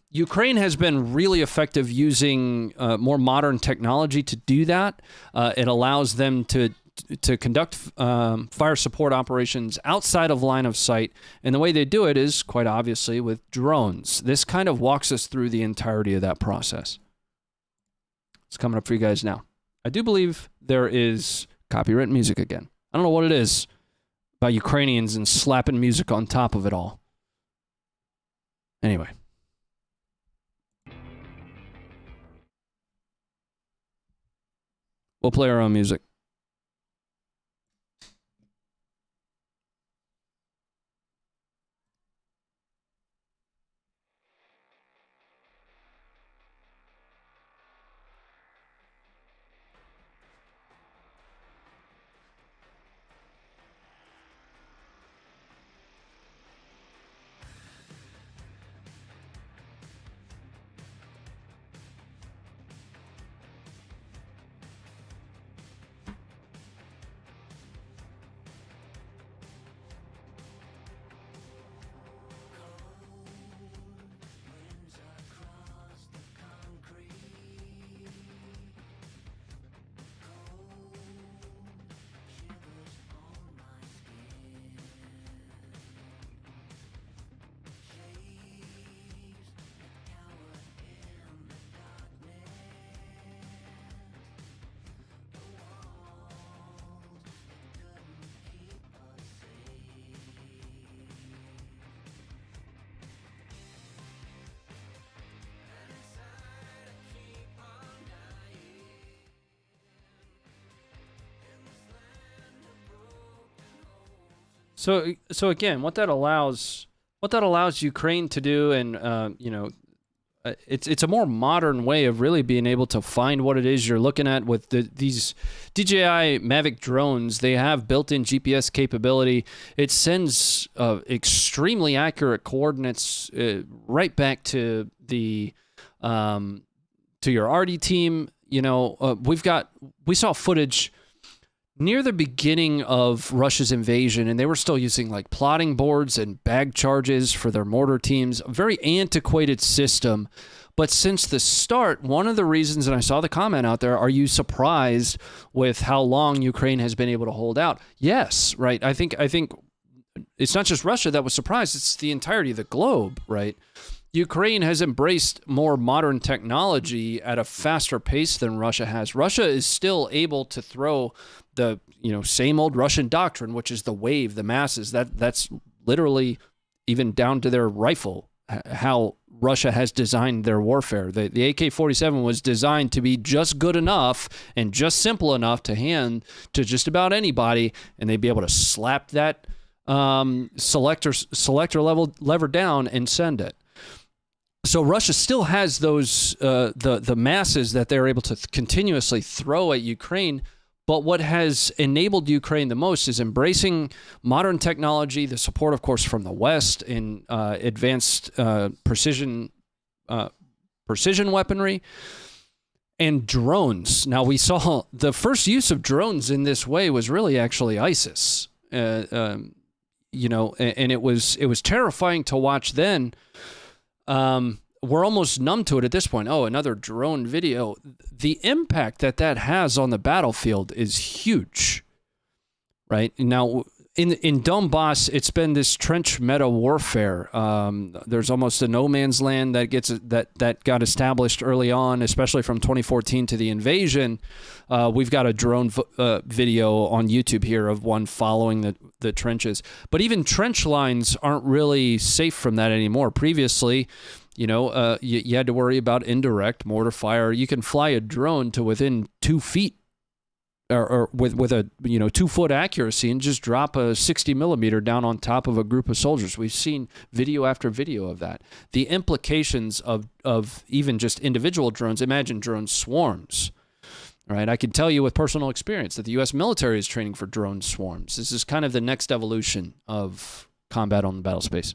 Speaker 3: Ukraine has been really effective using more modern technology to do that. It allows them to conduct fire support operations outside of line of sight, and the way they do it is quite obviously with drones. This kind of walks us through the entirety of that process. It's coming up for you guys now. I do believe there is copyright music again. I don't know what it is about Ukrainians and slapping music on top of it all. Anyway. We'll play our own music. So again, what that allows Ukraine to do, and it's a more modern way of really being able to find what it is you're looking at with these DJI Mavic drones. They have built-in GPS capability. It sends extremely accurate coordinates right back to the to your RD team. We saw footage near the beginning of Russia's invasion, and they were still using like plotting boards and bag charges for their mortar teams. A very antiquated system. But since the start, one of the reasons, and I saw the comment out there, are you surprised with how long Ukraine has been able to hold out? Yes, right. I think it's not just Russia that was surprised. It's the entirety of the globe, right? Ukraine has embraced more modern technology at a faster pace than Russia has. Russia is still able to throw the same old Russian doctrine, which is the wave, the masses. That's literally even down to their rifle, how Russia has designed their warfare. The AK-47 was designed to be just good enough and just simple enough to hand to just about anybody, and they'd be able to slap that selector lever down and send it. So Russia still has those the masses that they're able to continuously throw at Ukraine. But what has enabled Ukraine the most is embracing modern technology, the support, of course, from the West in advanced precision weaponry, and drones. Now, we saw the first use of drones in this way was really actually ISIS, and it was terrifying to watch then. We're almost numb to it at this point. Oh, another drone video. The impact that has on the battlefield is huge, right? Now, in Donbass, it's been this trench meta warfare. There's almost a no man's land that got established early on, especially from 2014 to the invasion. We've got a drone video on YouTube here of one following the trenches. But even trench lines aren't really safe from that anymore. Previously, you had to worry about indirect mortar fire. You can fly a drone to within 2 feet or with a 2 foot accuracy and just drop a 60 millimeter down on top of a group of soldiers. We've seen video after video of that. The implications of even just individual drones, imagine drone swarms, right? I can tell you with personal experience that the U.S. military is training for drone swarms. This is kind of the next evolution of combat on the battle space.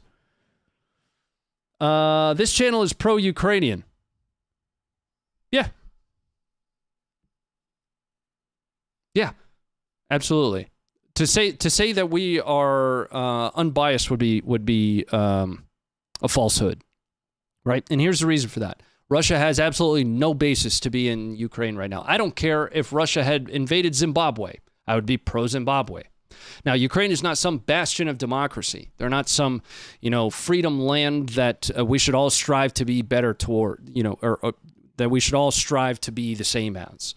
Speaker 3: This channel is pro-Ukrainian. Yeah, absolutely. To say that we are unbiased would be a falsehood, right? And here's the reason for that. Russia has absolutely no basis to be in Ukraine right now. I don't care if Russia had invaded Zimbabwe. I would be pro-Zimbabwe. Now, Ukraine is not some bastion of democracy. They're not some, freedom land that we should all strive to be better toward, or that we should all strive to be the same as.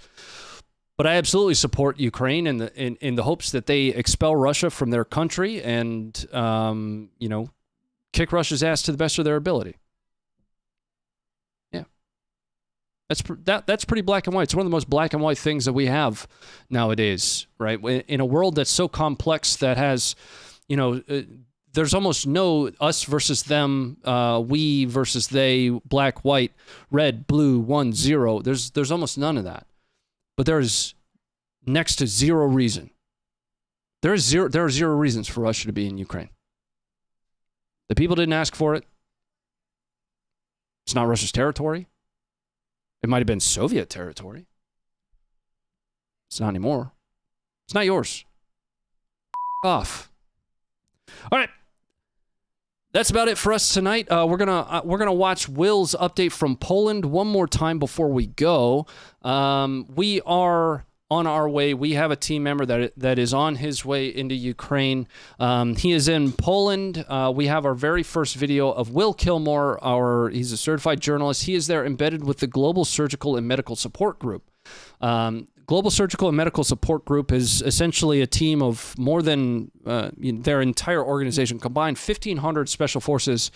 Speaker 3: But I absolutely support Ukraine in the hopes that they expel Russia from their country and, kick Russia's ass to the best of their ability. Yeah. That's pretty black and white. It's one of the most black and white things that we have nowadays, right? In a world that's so complex that has, there's almost no us versus them, we versus they, black, white, red, blue, 1, 0. There's almost none of that. But there is next to zero reason. There are zero reasons for Russia to be in Ukraine. The people didn't ask for it. It's not Russia's territory. It might have been Soviet territory. It's not anymore. It's not yours. Off. All right. That's about it for us tonight. We're gonna watch Will's update from Poland one more time before we go. We are on our way. We have a team member that is on his way into Ukraine. He is in Poland. We have our very first video of Will Kilmore. He's a certified journalist. He is there embedded with the Global Surgical and Medical Support Group. Global Surgical and Medical Support Group is essentially a team of more than their entire organization combined, 1,500 special forces,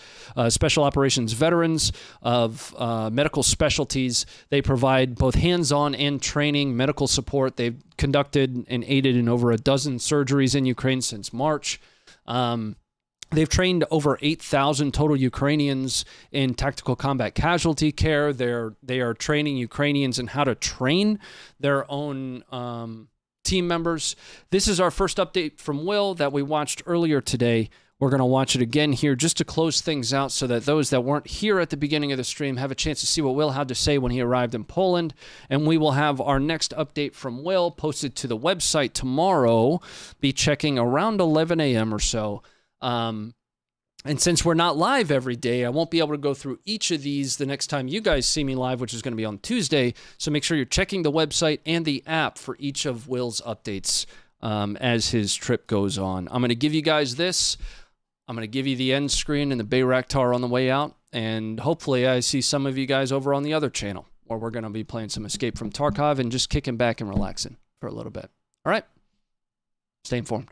Speaker 3: special operations veterans of medical specialties. They provide both hands-on and training medical support. They've conducted and aided in over a dozen surgeries in Ukraine since March. They've trained over 8,000 total Ukrainians in tactical combat casualty care. They are training Ukrainians in how to train their own team members. This is our first update from Will that we watched earlier today. We're going to watch it again here just to close things out so that those that weren't here at the beginning of the stream have a chance to see what Will had to say when he arrived in Poland. And we will have our next update from Will posted to the website tomorrow, be checking around 11 a.m. or so. And since we're not live every day, I won't be able to go through each of these the next time you guys see me live, which is going to be on Tuesday. So make sure you're checking the website and the app for each of Will's updates as his trip goes on. I'm going to give you guys this. I'm going to give you the end screen and the Bayraktar on the way out. And hopefully I see some of you guys over on the other channel where we're going to be playing some Escape from Tarkov and just kicking back and relaxing for a little bit. All right? Stay informed.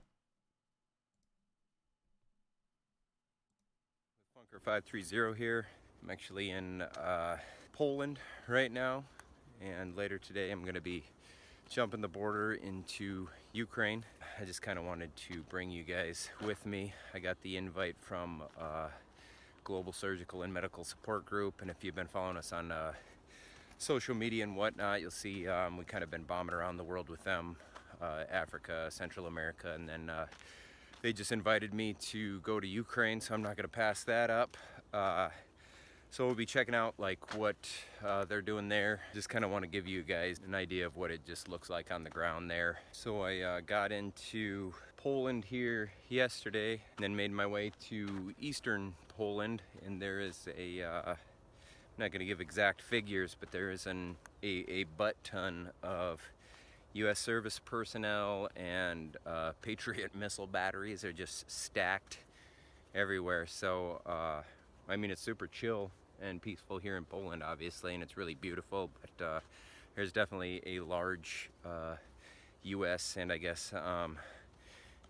Speaker 1: Funker530 here. I'm actually in Poland right now. And later today I'm going to be jumping the border into Ukraine. I just kind of wanted to bring you guys with me. I got the invite from Global Surgical and Medical Support Group, and if you've been following us on social media and whatnot, you'll see we kind of been bombing around the world with them, Africa, Central America, and then they just invited me to go to Ukraine, so I'm not going to pass that up. So we'll be checking out like what they're doing there. Just kind of want to give you guys an idea of what it just looks like on the ground there. So I got into Poland here yesterday and then made my way to eastern Poland, and there is a I'm not going to give exact figures, but there is a butt ton of U.S. service personnel and Patriot missile batteries are just stacked everywhere. So I mean, it's super chill and peaceful here in Poland, obviously, and it's really beautiful, but there's definitely a large U.S. and I guess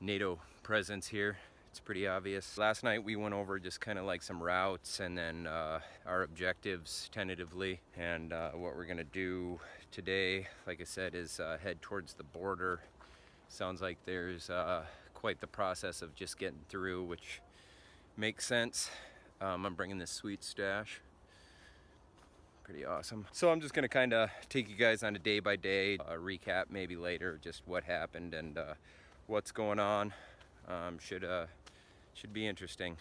Speaker 1: NATO presence here. It's pretty obvious. Last night we went over just kind of like some routes and then our objectives tentatively, and what we're gonna do today, like I said, is head towards the border. Sounds like there's quite the process of just getting through, which makes sense. I'm bringing this sweet stash. Pretty awesome. So I'm just gonna kind of take you guys on a day-by-day recap, maybe later, just what happened and what's going on. Should be interesting.